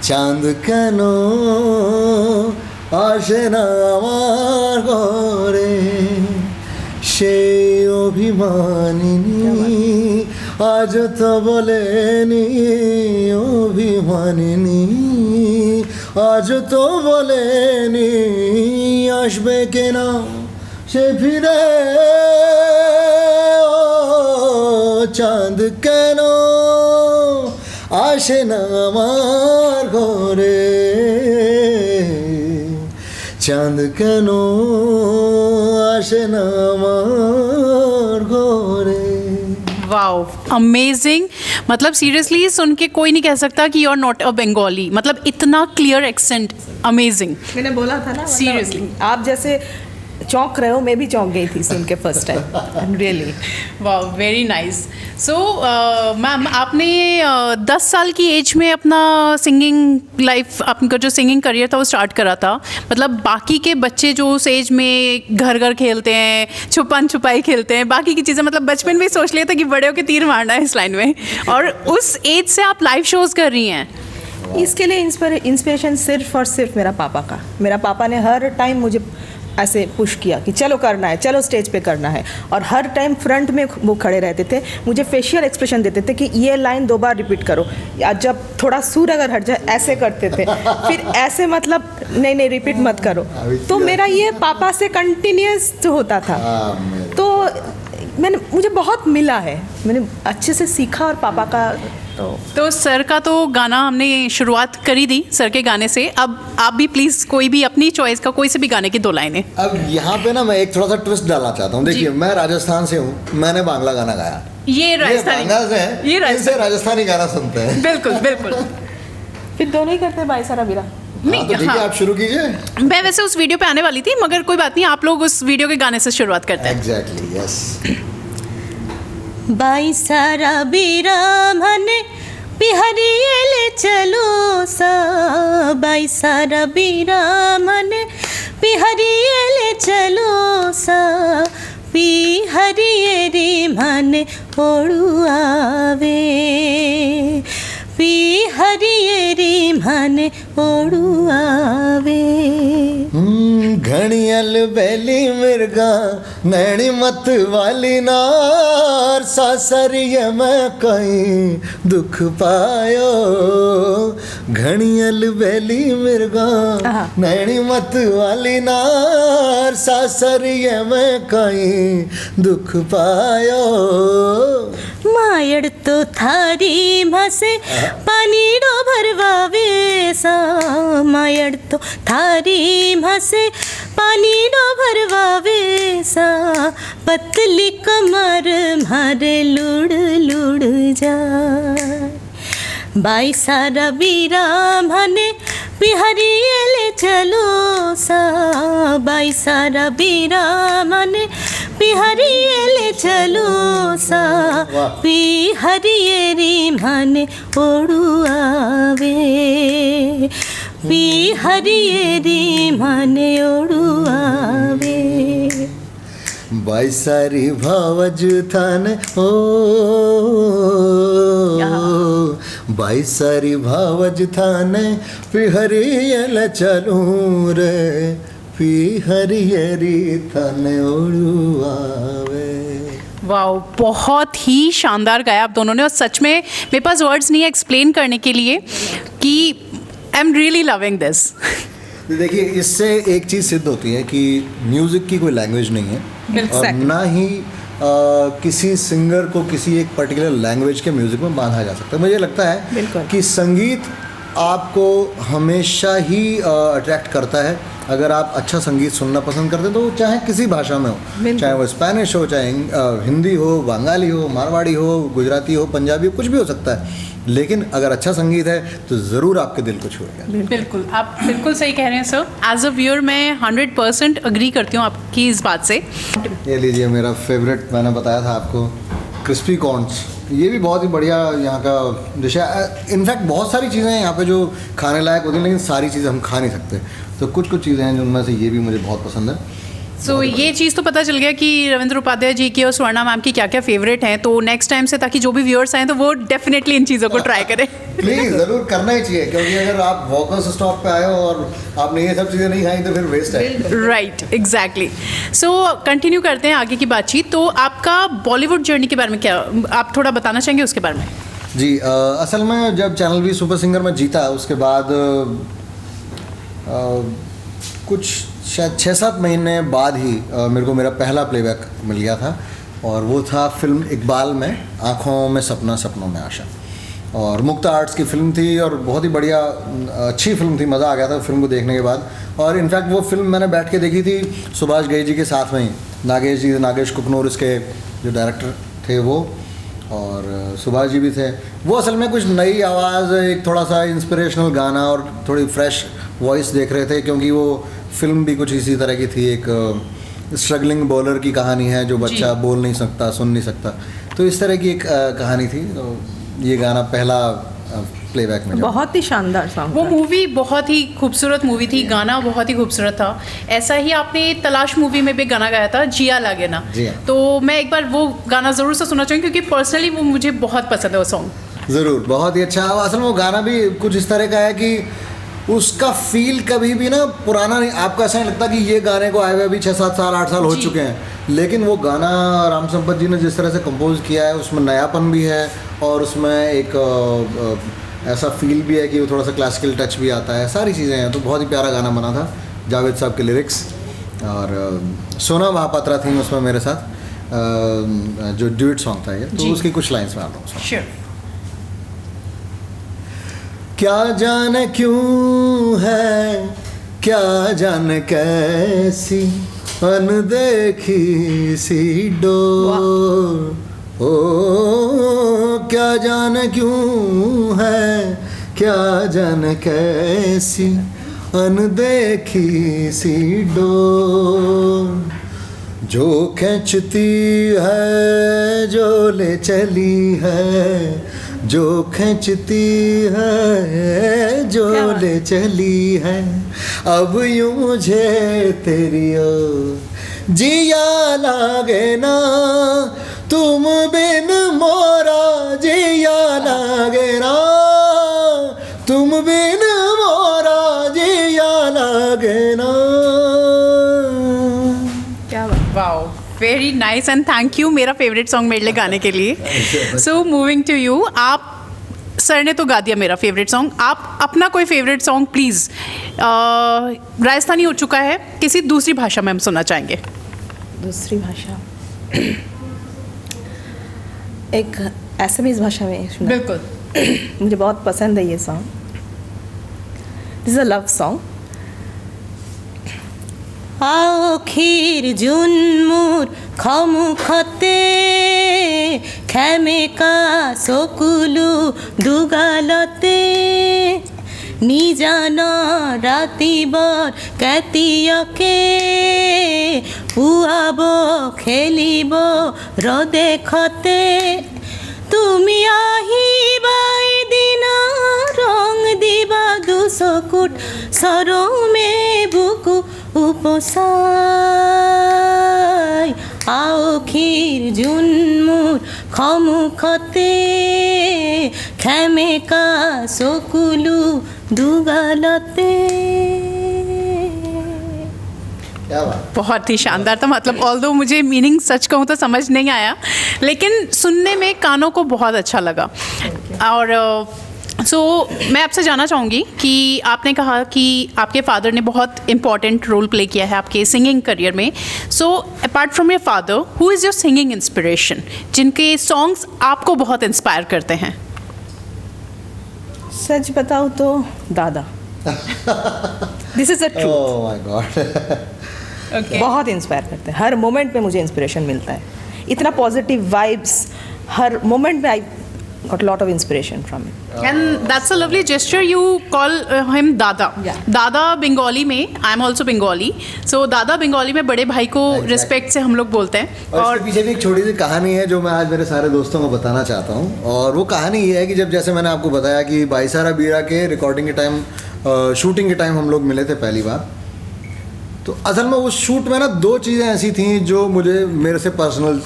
चांद केनो आशे ना आमार घरे, সেই অভিমানিনী আজ তো বলেনি, অভিমানিনী আজ তো বলেনি, আসবে কেনা সে ফিরে, চাঁদ কেন আসে না আমার ঘরে, চাঁদ কেন আসে না আমার ঘরে। Wow, amazing. मतलब सीरियसली सुन के कोई नहीं कह सकता कि you are not a Bengali, मतलब इतना क्लियर एक्सेंट, अमेजिंग। मैंने बोला था ना, Seriously. आप जैसे चौंक रहे हो, मैं भी चौंक गई थी सुन के फर्स्ट टाइम रियली। वाह, वेरी नाइस। सो मैम, आपने 10 साल की एज में अपना सिंगिंग लाइफ, आपका जो सिंगिंग करियर था वो स्टार्ट करा था। मतलब बाकी के बच्चे जो उस एज में घर घर खेलते हैं, छुपन छुपाई खेलते हैं, बाकी की चीज़ें, मतलब बचपन में ही सोच लिया था कि बड़े होकर तीर मारना है इस लाइन में, और उस एज से आप लाइव शोज़ कर रही हैं। इसके लिए इंस्पिरेशन सिर्फ और सिर्फ मेरा पापा का। मेरा पापा ने हर टाइम मुझे ऐसे पुश किया कि चलो करना है, चलो स्टेज पे करना है, और हर टाइम फ्रंट में वो खड़े रहते थे, मुझे फेशियल एक्सप्रेशन देते थे कि ये लाइन 2 बार रिपीट करो, या जब थोड़ा सुर अगर हट जाए ऐसे करते थे, फिर ऐसे मतलब नहीं रिपीट मत करो। तो मेरा ये पापा से कंटिन्यूस होता था। तो मुझे बहुत मिला है, मैंने अच्छे से सीखा, और पापा का तो सर का तो गाना हमने शुरुआत करी दी सर के गाने से। अब आप भी प्लीज़ कोई भी अपनी चॉइस का कोई से भी गाने की 2 लाइनें। अब यहाँ पे ना मैं एक थोड़ा सा ट्विस्ट डालना चाहता हूँ। देखिए, मैं राजस्थान से हूँ, मैंने बांग्ला गाना गाया। ये राजस्थानी, ये राजस्थानी गाना सुनते हैं। बिल्कुल बिल्कुल। फिर दोनों ही करते हैं भाई सारा मेरा। नहीं, तो ठीक है, आप शुरू कीजिए। मैं वैसे उस वीडियो पे आने वाली थी, मगर कोई बात नहीं, आप लोग उस वीडियो के गाने से शुरुआत करते हैं। Exactly, yes. बाई सारा बीरा मने पिहरिएले चलो सा, बाई सारा बीरा मने पिहरिएले चलो सा, पिहरिएरी मने ओडुआवे, पिहरिएरी मने ओडुआवे। घड़ियल बेली मिर्गा नैनी मत वाली नार, सासरिया में कहीं दुख पायो। घड़ियल बेली मिर्गा नैनी मत वाली नार, सासरिया में कहीं दुख पायो। मायड़ तो थारी मसे पानी डो भरवावे सा, मायड़ तो थारी मसे पानी डो भरवावे सा, पतली कमर मारे लुड़ लुड़ जाए। बाई सारा बीरा मने पिहरिएले चलो सा, बाई सारा बीरा मने पिहरिएले चलो सा, पिहरिएरी मने ओडुआवे, पिहरिएरी मने ओडुआवे। बाई सारी भावज थाने ओ, बाई सारी भावज थाने पिहरियल चलूं रे, पिहरियरी थाने ओडुआवे। वाओ, बहुत ही शानदार गाया आप दोनों ने, और सच में मेरे पास वर्ड्स नहीं है एक्सप्लेन करने के लिए कि I am really loving this. देखिए, इससे एक चीज़ सिद्ध होती है कि म्यूज़िक की कोई लैंग्वेज नहीं है, और ना ही किसी सिंगर को किसी एक पर्टिकुलर लैंग्वेज के म्यूज़िक में बांधा जा सकता है। मुझे लगता है कि संगीत आपको हमेशा ही अट्रैक्ट करता है। अगर आप अच्छा संगीत सुनना पसंद करते हैं तो चाहे किसी भाषा में हो, चाहे वो स्पेनिश हो, चाहे हिंदी हो, बंगाली हो, मारवाड़ी हो, गुजराती हो, पंजाबी हो, कुछ भी हो सकता है, लेकिन अगर अच्छा संगीत है तो ज़रूर आपके दिल को छुएगा। बिल्कुल, आप बिल्कुल सही कह रहे हैं सर। एज अ व्यूअर मैं 100% अग्री करती हूँ आपकी इस बात से। ये लीजिए मेरा फेवरेट, मैंने बताया था आपको, क्रिस्पी कॉर्न्स। ये भी बहुत ही बढ़िया यहाँ का डिश है। इनफैक्ट बहुत सारी चीज़ें हैं यहाँ पे जो खाने लायक होती हैं, लेकिन सारी चीज़ें हम खा नहीं सकते, तो कुछ कुछ चीज़ें हैं जिनमें से ये भी मुझे बहुत पसंद है। सो ये चीज़ तो पता चल गया कि रविंद्र उपाध्याय जी की और स्वर्णा मैम की क्या क्या फेवरेट हैं, तो नेक्स्ट टाइम से ताकि जो भी व्यूअर्स आए तो वो डेफिनेटली इन चीज़ों को ट्राई करें। प्लीज़ ज़रूर करना ही चाहिए, क्योंकि अगर आप वॉकर्स स्टॉप पे आए हो और आपने ये सब चीज़ें नहीं खाई तो फिर वेस्ट है। Right, exactly. सो कंटिन्यू करते हैं आगे की बातचीत। तो आपका बॉलीवुड जर्नी के बारे में क्या आप थोड़ा बताना चाहेंगे उसके बारे में? जी, असल में जब चैनल वी सुपर सिंगर में जीता, उसके बाद कुछ शायद 6-7 महीने बाद ही मेरे को मेरा पहला प्लेबैक मिल गया था, और वो था फिल्म इकबाल में आँखों में सपना सपनों में आशा। और मुक्ता आर्ट्स की फिल्म थी, और बहुत ही बढ़िया अच्छी फिल्म थी, मज़ा आ गया था फिल्म को देखने के बाद। और इनफैक्ट वो फिल्म मैंने बैठ के देखी थी सुभाष घई जी के साथ में ही। नागेश जी, नागेश कुकनूर इसके जो डायरेक्टर थे वो, और सुभाष जी भी थे। वो असल में कुछ नई आवाज़, एक थोड़ा सा इंस्पिरेशनल गाना और थोड़ी फ्रेश वॉइस देख रहे थे, क्योंकि वो फिल्म भी कुछ इसी तरह की थी, एक स्ट्रगलिंग बॉलर की कहानी है, जो बच्चा बोल नहीं सकता, सुन नहीं सकता, तो इस तरह की एक कहानी थी। तो ये गाना पहला प्लेबैक में बहुत ही शानदार सॉन्ग वो मूवी बहुत ही खूबसूरत मूवी थी, गाना बहुत ही खूबसूरत था। ऐसा ही आपने तलाश मूवी में भी गाना गाया था, जिया लागे ना। जी हाँ। तो मैं एक बार वो गाना ज़रूर से सुनना चाहूँगी, क्योंकि पर्सनली वो मुझे बहुत पसंद है वो सॉन्ग। ज़रूर, बहुत ही अच्छा। असल में वो गाना भी कुछ इस तरह का है कि उसका फील कभी भी ना पुराना नहीं, आपको ऐसा नहीं लगता कि ये गाने को आए हुए अभी 6-7 साल 8 साल हो चुके हैं, लेकिन वो गाना राम संपत जी ने जिस तरह से कंपोज किया है उसमें नयापन भी है और उसमें एक ऐसा फील भी है कि वो थोड़ा सा क्लासिकल टच भी आता है, सारी चीज़ें हैं। तो बहुत ही प्यारा गाना बना था, जावेद साहब के लिरिक्स, और सोना महापात्रा थी उसमें मेरे साथ, जो ड्यूट सॉन्ग था ये, तो उसकी कुछ लाइन्स में आप लोगों को। श्योर। क्या जाने क्यों है, क्या जाने कैसी अनदेखी सी डोर, ओ क्या जाने क्यों है, क्या जाने कैसी अनदेखी सी डोर, जो खींचती है जो ले चली है, जो खींचती है जो ले चली है, अब यूं मुझे तेरी ओर जिया लागे ना, तुम बिन मोरा जिया लागे ना, तुम बिन मोरा जिया लागे ना। क्या बात। Wow, very nice and thank you मेरा फेवरेट सॉन्ग मेरे लिए गाने के लिए। सो मूविंग टू यू, आप सर ने तो गा दिया मेरा फेवरेट सॉन्ग, आप अपना कोई फेवरेट सॉन्ग प्लीज़, राजस्थानी हो चुका है, किसी दूसरी भाषा में हम सुनना चाहेंगे। दूसरी भाषा एक असमीज़ भाषा में सुना। बिल्कुल। मुझे बहुत पसंद है ये song. This is a love song. আখির জুনমুর খমুখতে খেমেকা চকুলু দুগালতে নিজান রাতিবৰ কেতিয়াকে পুৱাব খেলিব ৰদেখতে তুমি আহিবা এদিন ৰং দিবা দুচকুত চৰমে বুকু উপচাই আখিৰ জুনমুৰ খমুখতে খেমেকা চকুলু দুগালতে। क्या बात। बहुत ही शानदार था, मतलब ऑल्दो मुझे मीनिंग सच कहूँ तो समझ नहीं आया, लेकिन सुनने में कानों को बहुत अच्छा लगा। और सो मैं आपसे जानना चाहूँगी कि आपने कहा कि आपके फादर ने बहुत इम्पॉर्टेंट रोल प्ले किया है आपके सिंगिंग करियर में। So apart from your father, who is your singing inspiration, जिनके सॉन्ग्स आपको बहुत इंस्पायर करते हैं? सच बताऊँ तो दादा। This is a truth. Oh my God. बहुत इंस्पायर करते हैं, हर मोमेंट में मुझे इंस्पिरेशन मिलता है, इतना पॉजिटिव वाइब्स हर मोमेंट में। I got lot of inspiration from him. And that's a lovely gesture. You call him Dada. Yeah. Dada Bengali में, I am also Bengali. So Dada Bengali में बड़े भाई को Exactly. रिस्पेक्ट से हम लोग बोलते हैं। और इसके पीछे भी एक छोटी सी कहानी है जो मैं आज मेरे सारे दोस्तों को बताना चाहता हूँ। और वो कहानी ये है कि जब जैसे मैंने आपको बताया कि भाईसारा बीरा के रिकॉर्डिंग के टाइम, शूटिंग के टाइम हम लोग मिले थे पहली बार, तो असल में उस शूट में ना दो चीज़ें ऐसी थी जो मुझे मेरे से पर्सनल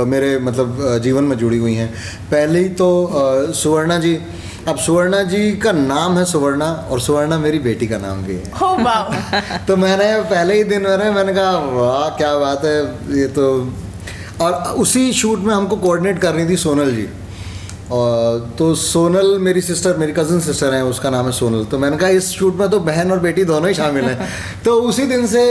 मेरे मतलब जीवन में जुड़ी हुई हैं। पहली तो सुवर्णा जी। अब सुवर्णा जी का नाम है सुवर्णा, और सुवर्णा मेरी बेटी का नाम भी है। Oh wow. तो मैंने पहले ही दिन मैंने कहा वाह क्या बात है ये तो। और उसी शूट में हमको कोऑर्डिनेट करनी थी सोनल जी, और तो सोनल मेरी सिस्टर, मेरी कज़न सिस्टर है, उसका नाम है सोनल। तो मैंने कहा इस शूट में तो बहन और बेटी दोनों ही शामिल हैं। तो उसी दिन से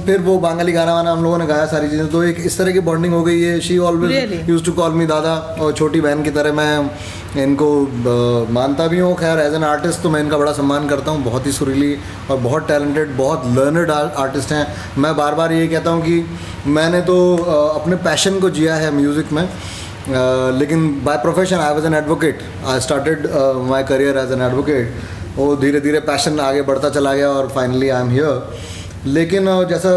फिर वो बंगाली गाना वाना हम लोगों ने गाया, सारी चीज़ें। तो एक इस तरह की बॉन्डिंग हो गई है। She always used to call me dada, और छोटी बहन की तरह मैं इनको मानता भी हूँ। खैर एज एन आर्टिस्ट तो मैं इनका बड़ा सम्मान करता हूँ। बहुत ही सुरीली और बहुत टैलेंटेड, बहुत लर्नड आर्टिस्ट हैं। मैं बार बार ये कहता हूँ कि मैंने तो अपने पैशन को जिया है म्यूज़िक में, लेकिन by profession I was an advocate. I started my career as an advocate. वो धीरे धीरे पैशन आगे बढ़ता चला गया और फाइनली आई एम हियर। लेकिन जैसा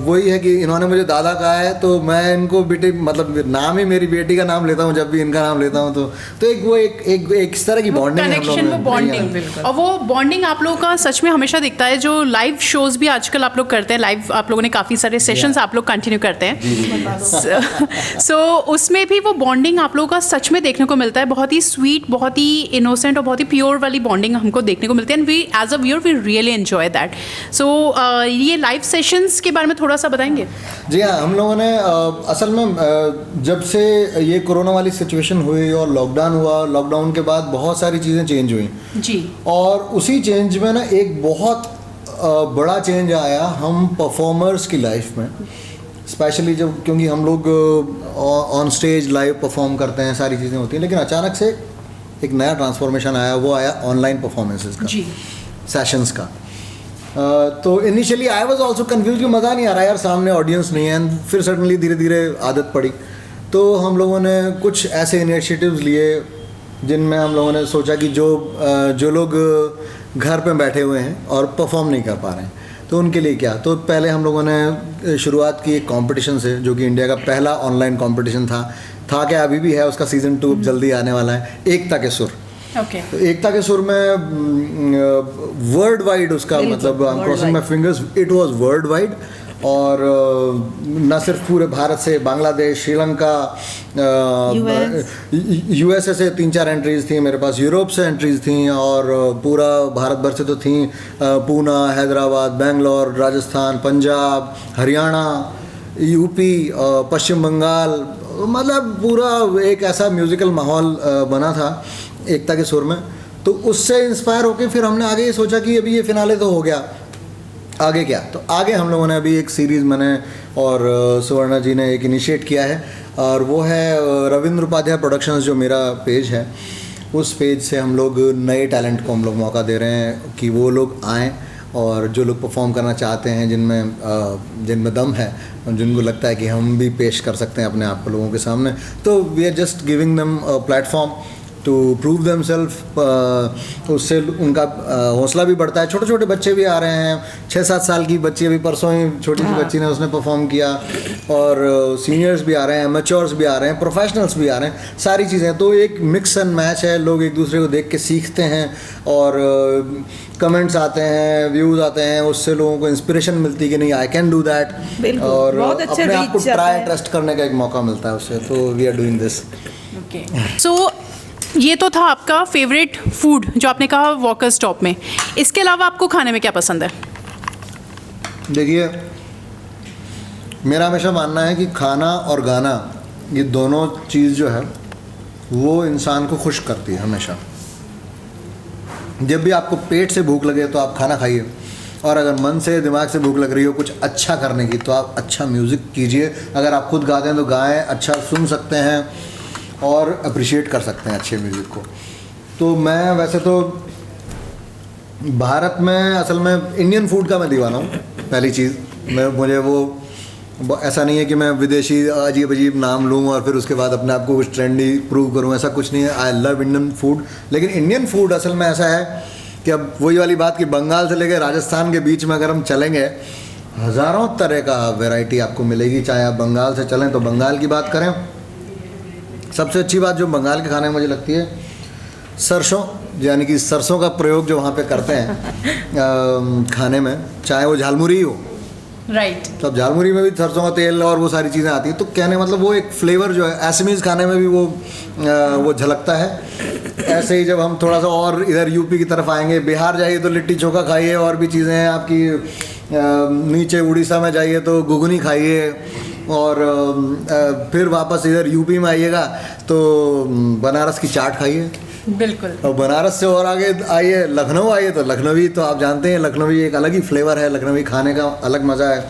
वही है कि इन्होंने मुझे दादा कहा है तो मैं इनको बेटे मतलब नाम ही मेरी बेटी का नाम लेता हूँ जब भी इनका नाम लेता हूँ तो एक वो एक इस तरह की बॉन्डिंग है हम लोगों कनेक्शन, में। वो बॉन्डिंग, और वो बॉन्डिंग आप लोगों का सच में हमेशा दिखता है। जो लाइव शोज भी आजकल आप लोग करते हैं, लाइव आप लोगों ने काफ़ी सारे सेशंस आप लोग कंटिन्यू करते हैं, सो उसमें भी वो बॉन्डिंग आप लोगों का सच में देखने को मिलता है। बहुत ही स्वीट, बहुत ही इनोसेंट और बहुत ही प्योर वाली बॉन्डिंग हमको देखने को मिलती है, and we as a viewer we really enjoy that. So ये लाइव सेशंस के बारे में थोड़ा सा बताएंगे? जी हाँ, हम लोगों ने असल में जब से ये कोरोना वाली सिचुएशन हुई और लॉकडाउन हुआ, लॉकडाउन के बाद बहुत सारी चीज़ें चेंज हुई जी, और उसी चेंज में ना एक बहुत बड़ा चेंज आया हम परफॉर्मर्स की लाइफ में, स्पेशली जब क्योंकि हम लोग ऑन स्टेज लाइव परफॉर्म करते हैं, सारी चीज़ें होती हैं, लेकिन अचानक से एक नया ट्रांसफॉर्मेशन आया, वो आया ऑनलाइन परफॉर्मेंसेस का, जी, सेशंस का। तो initially I was also confuse कि मज़ा नहीं आ रहा यार, सामने ऑडियंस नहीं है। फिर सडनली धीरे धीरे आदत पड़ी, तो हम लोगों ने कुछ ऐसे इनिशिएटिव्स लिए जिनमें हम लोगों ने सोचा कि जो लोग घर पे बैठे हुए हैं और परफॉर्म नहीं कर पा रहे हैं तो उनके लिए क्या। तो पहले हम लोगों ने शुरुआत की एक कंपटीशन से, जो कि इंडिया का पहला ऑनलाइन कंपटीशन था क्या अभी भी है, उसका सीज़न 2 जल्दी आने वाला है, एकता के सुर। ओके, तो एकता के सुर में वर्ल्ड वाइड उसका मतलब I am crossing my fingers, it was world wide, और न सिर्फ पूरे भारत से, बांग्लादेश, श्रीलंका, यूएसए से 3-4 एंट्रीज थी मेरे पास, यूरोप से एंट्रीज थी, और पूरा भारत भर से तो थी, पूना, हैदराबाद, बेंगलोर, राजस्थान, पंजाब, हरियाणा, यूपी, पश्चिम बंगाल, मतलब पूरा एक ऐसा म्यूज़िकल माहौल बना था एकता के सुर में। तो उससे इंस्पायर होकर फिर हमने आगे ये सोचा कि अभी ये फिनाले तो हो गया, आगे क्या। तो आगे हम लोगों ने अभी एक सीरीज़ मैंने और सुवर्णा जी ने एक इनिशिएट किया है, और वो है रविंद्र उपाध्याय प्रोडक्शंस, जो मेरा पेज है, उस पेज से हम लोग नए टैलेंट को हम लोग मौका दे रहे हैं कि वो लोग आएँ, और जो लोग परफॉर्म करना चाहते हैं, जिनमें दम है, जिनको लगता है कि हम भी पेश कर सकते हैं अपने आप को लोगों के सामने, तो we are just giving them platform to prove them self. उससे उनका हौसला भी बढ़ता है। छोटे छोटे बच्चे भी आ रहे हैं, 6-7 साल की बच्ची, अभी परसों ही छोटी सी बच्ची ने उसने परफॉर्म किया, और सीनियर्स भी आ रहे हैं, मैच्योर्स भी आ रहे हैं, प्रोफेशनल्स भी आ रहे हैं, सारी चीज़ें। तो एक मिक्स एंड मैच है, लोग एक दूसरे को देख के सीखते हैं, और कमेंट्स आते हैं, व्यूज़ आते हैं, उससे लोगों को इंस्पिरेशन मिलती है कि नहीं आई कैन डू दैट, और अपने आप को ट्राई टेस्ट करने का एक मौका मिलता है उससे। तो we are doing this. Okay, so ये तो था आपका फेवरेट फूड जो आपने कहा वॉकर स्टॉप में। इसके अलावा आपको खाने में क्या पसंद है? देखिए, मेरा हमेशा मानना है कि खाना और गाना, ये दोनों चीज़ जो है वो इंसान को खुश करती है हमेशा। जब भी आपको पेट से भूख लगे तो आप खाना खाइए, और अगर मन से, दिमाग से भूख लग रही हो कुछ अच्छा करने की, तो आप अच्छा म्यूज़िक कीजिए। अगर आप खुद गाते हैं तो गाएं, अच्छा सुन सकते हैं और अप्रिशिएट कर सकते हैं अच्छे म्यूज़िक को। तो मैं वैसे तो भारत में असल में इंडियन फूड का मैं दीवाना हूँ। पहली चीज़, मुझे वो ऐसा नहीं है कि मैं विदेशी अजीब अजीब नाम लूँ और फिर उसके बाद अपने आप को कुछ ट्रेंडी प्रूव करूँ, ऐसा कुछ नहीं है। I love Indian food. लेकिन इंडियन फूड असल में ऐसा है कि अब वही वाली बात कि बंगाल से लेकर राजस्थान के बीच में अगर हम चलेंगे, हज़ारों तरह का वैरायटी आपको मिलेगी। चाहे आप बंगाल से चलें तो बंगाल की बात करें, सबसे अच्छी बात जो बंगाल के खाने में मुझे लगती है, सरसों, यानी कि सरसों का प्रयोग जो वहाँ पे करते हैं खाने में, चाहे वो झालमुरी हो, राइट, तो अब झालमुरी में भी सरसों का तेल और वो सारी चीज़ें आती हैं। तो कहने मतलब वो एक फ्लेवर जो है, असमीज़ खाने में भी वो झलकता है। ऐसे ही जब हम थोड़ा सा और इधर यूपी की तरफ आएंगे, बिहार जाइए तो लिट्टी चोखा खाइए, और भी चीज़ें हैं आपकी। नीचे उड़ीसा में जाइए तो घुगनी खाइए, और फिर वापस इधर यूपी में आइएगा तो बनारस की चाट खाइए। बिल्कुल। और बनारस से और आगे आइए, लखनऊ आइए तो लखनवी, तो आप जानते हैं लखनवी एक अलग ही फ्लेवर है, लखनवी खाने का अलग मज़ा है।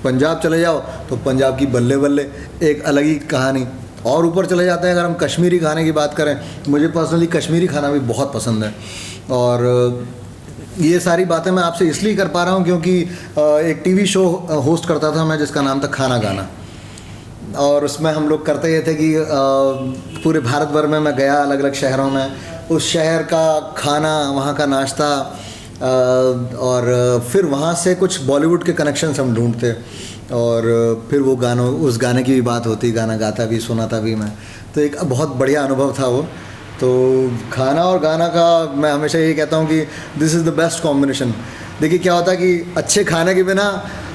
पंजाब चले जाओ तो पंजाब की बल्ले बल्ले एक अलग ही कहानी। और ऊपर चले जाते हैं, अगर हम कश्मीरी खाने की बात करें, मुझे पर्सनली कश्मीरी खाना भी बहुत पसंद है। और ये सारी बातें मैं आपसे इसलिए कर पा रहा हूँ क्योंकि एक टीवी शो होस्ट करता था मैं, जिसका नाम था खाना गाना, और उसमें हम लोग करते ये थे कि पूरे भारत भर में मैं गया, अलग अलग शहरों में, उस शहर का खाना, वहाँ का नाश्ता, और फिर वहाँ से कुछ बॉलीवुड के कनेक्शंस हम ढूंढते और फिर वो उस गाने की भी बात होती, गाना गाता भी, सुनाता भी मैं, तो एक बहुत बढ़िया अनुभव था वो। तो खाना और गाना का मैं हमेशा यही कहता हूँ कि this is the best combination. देखिए क्या होता है कि अच्छे खाने के बिना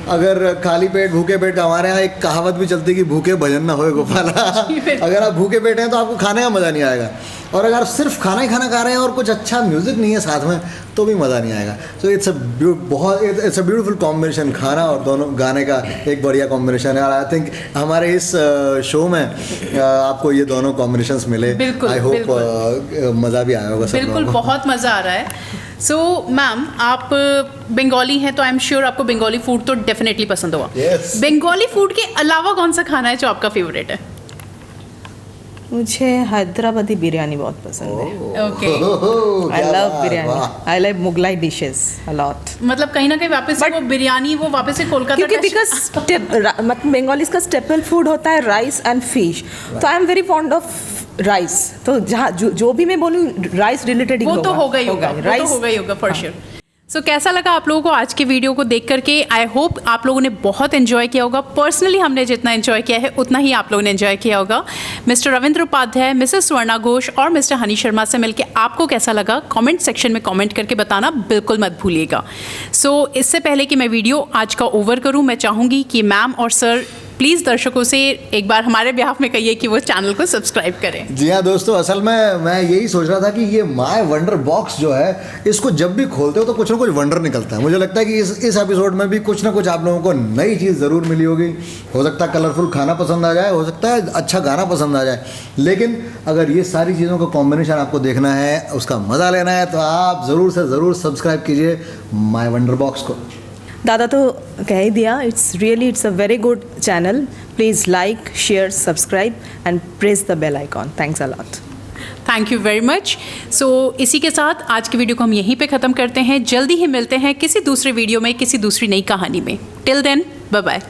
अगर खाली पेट भूखे पेट, हमारे यहाँ एक कहावत भी चलती है कि भूखे भजन ना होए गोपाला। अगर आप भूखे पेट हैं तो आपको खाने का मज़ा नहीं आएगा, और अगर आप सिर्फ खाना ही खाना खा रहे हैं और कुछ अच्छा म्यूज़िक नहीं है साथ में तो भी मज़ा नहीं आएगा। So it's a beautiful combination, खाना और दोनों गाने का एक बढ़िया कॉम्बिनेशन है। और आई थिंक हमारे इस शो में आपको ये दोनों कॉम्बिनेशंस मिले। आई होप मज़ा भी आया होगा सब बिल्कुल, लोगों को। बहुत मज़ा आ रहा है। सो मैम, आप बंगाली हैं तो आई एम श्योर आपको बंगाली फूड तो डेफिनेटली पसंद होगा। Yes. बंगाली फूड के अलावा कौन सा खाना है जो आपका फेवरेट है? मुझे हैदराबादी बिरयानी बहुत पसंद है। Okay, I love biryani, I like Mughlai dishes a lot. मतलब कहीं ना कहीं वापस से वो बिरयानी वो वापस से कोलकाता क्योंकि touch- बिकॉज मतलब बंगालीज का स्टेपल फूड होता है राइस एंड फिश, तो I am very fond of rice. तो जहाँ जो भी मैं बोलूँ राइस रिलेटेड ही वो तो होगा ही होगा, वो तो होगा ही होगा फॉर श्योर। सो कैसा लगा आप लोगों को आज की वीडियो को देख करके? आई होप आप लोगों ने बहुत एंजॉय किया होगा। पर्सनली हमने जितना एंजॉय किया है उतना ही आप लोगों ने एंजॉय किया होगा। मिस्टर रविंद्र उपाध्याय, मिसेस स्वर्णा घोष और मिस्टर हनी शर्मा से मिलकर आपको कैसा लगा कमेंट सेक्शन में कमेंट करके बताना बिल्कुल मत भूलिएगा। सो इससे पहले कि मैं वीडियो आज का ओवर करूँ, मैं चाहूँगी कि मैम और सर प्लीज़ दर्शकों से एक बार हमारे बिहाफ में कहिए कि वो चैनल को सब्सक्राइब करें। जी हाँ दोस्तों, असल में मैं यही सोच रहा था कि ये माय वंडर बॉक्स जो है, इसको जब भी खोलते हो तो कुछ ना कुछ वंडर निकलता है। मुझे लगता है कि इस एपिसोड में भी कुछ ना कुछ आप लोगों को नई चीज़ ज़रूर मिली होगी। हो सकता है कलरफुल खाना पसंद आ जाए, हो सकता है अच्छा गाना पसंद आ जाए, लेकिन अगर ये सारी चीज़ों का कॉम्बिनेशन आपको देखना है, उसका मज़ा लेना है, तो आप ज़रूर से ज़रूर सब्सक्राइब कीजिए माय वंडर बॉक्स को। दादा तो कह ही दिया, it's a very good channel. Please like, share, subscribe and press the bell icon. Thanks a lot. Thank you very much. So इसी के साथ आज की वीडियो को हम यहीं पे ख़त्म करते हैं। जल्दी ही मिलते हैं किसी दूसरे वीडियो में, किसी दूसरी नई कहानी में। Till then, bye bye.